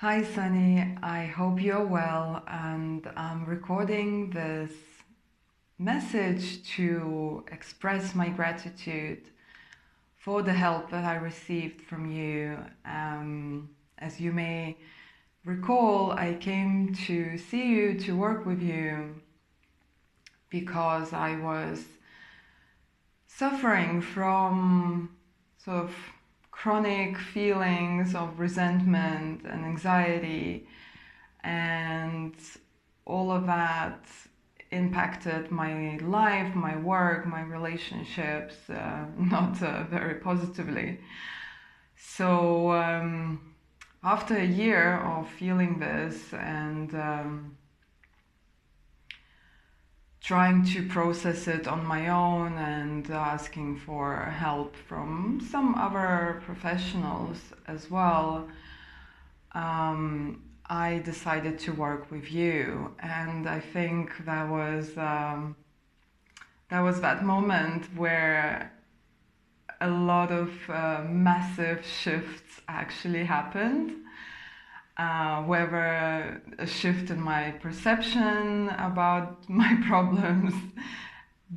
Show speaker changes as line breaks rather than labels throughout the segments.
Hi Sunny, I hope you're well, and I'm recording this message to express my gratitude for the help that I received from you. As you may recall, I came to see you, to work with you, because I was suffering from sort of chronic feelings of resentment and anxiety, and all of that impacted my life, my work, my relationships, not very positively. So after a year of feeling this and trying to process it on my own and asking for help from some other professionals as well, I decided to work with you. And I think that was that moment where a lot of massive shifts actually happened. Whether a shift in my perception about my problems,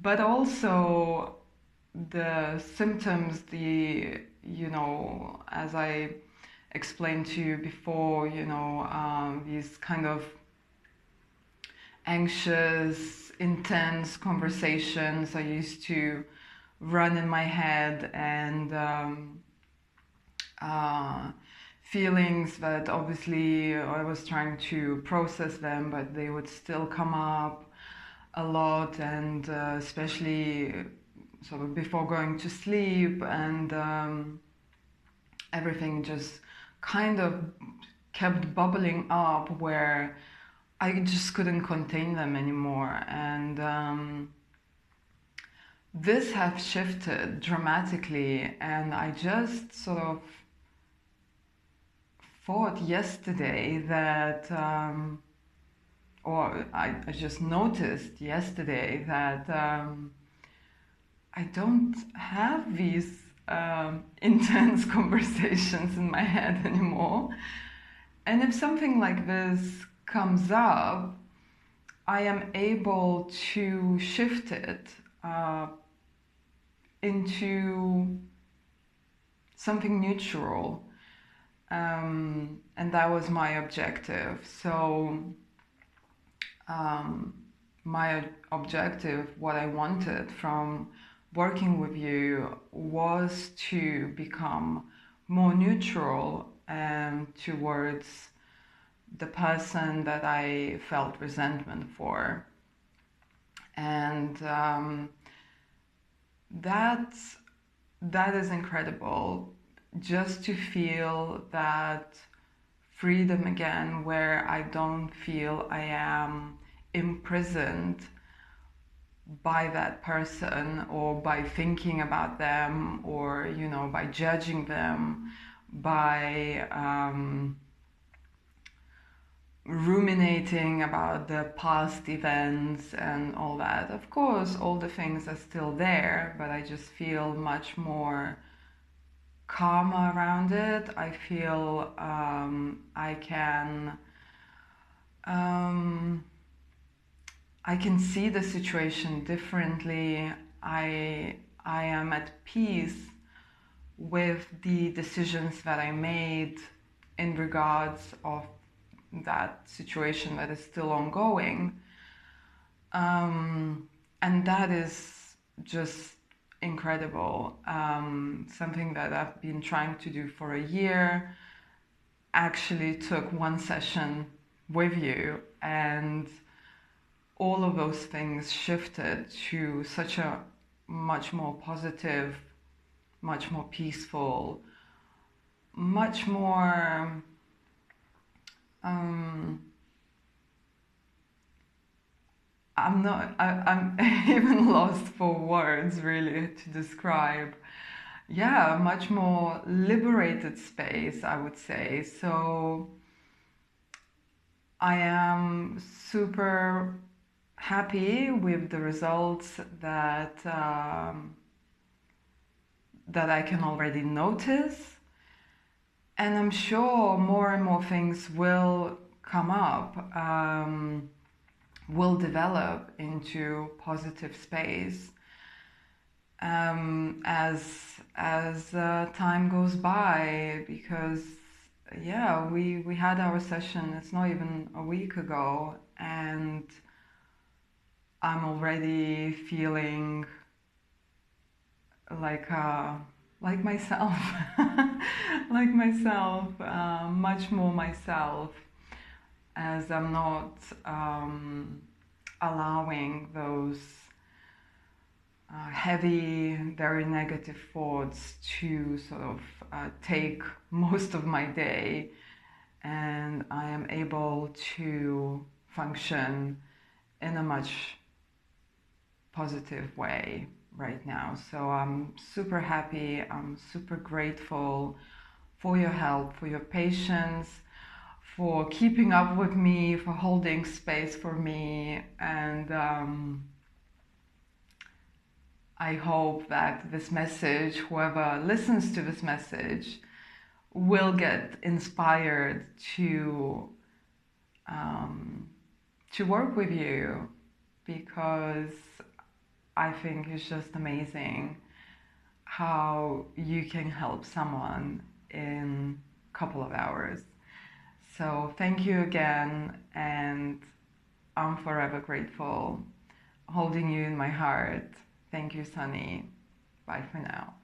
but also the symptoms, as I explained to you before, these kind of anxious, intense conversations I used to run in my head, and feelings that obviously I was trying to process them, but they would still come up a lot, and especially sort of before going to sleep, and everything just kind of kept bubbling up where I just couldn't contain them anymore. And this has shifted dramatically, and I just sort of thought yesterday that, or I just noticed yesterday that I don't have these intense conversations in my head anymore. And if something like this comes up, I am able to shift it into something neutral. And that was my objective. So my objective, what I wanted from working with you, was to become more neutral towards the person that I felt resentment for. And that is incredible, just to feel that freedom again, where I don't feel I am imprisoned by that person, or by thinking about them, or by judging them, by ruminating about the past events and all that. Of course, all the things are still there, but I just feel much more calm around it. I feel I can see the situation differently. I am at peace with the decisions that I made in regards of that situation that is still ongoing. And that is just incredible. Something that I've been trying to do for a year actually took one session with you, and all of those things shifted to such a much more positive, much more peaceful, much more I'm even lost for words really to describe. Yeah, a much more liberated space, I would say. So I am super happy with the results that that I can already notice. And I'm sure more and more things will come up, will develop into positive space as time goes by, because yeah, we had our session, it's not even a week ago, and I'm already feeling like like myself, like myself, much more myself, as I'm not allowing those heavy, very negative thoughts to sort of take most of my day, and I am able to function in a much positive way right now. So I'm super happy, I'm super grateful for your help, for your patience, for keeping up with me, for holding space for me, and I hope that this message, whoever listens to this message, will get inspired to work with you, because I think it's just amazing how you can help someone in a couple of hours. So thank you again, and I'm forever grateful, holding you in my heart. Thank you, Sunny. Bye for now.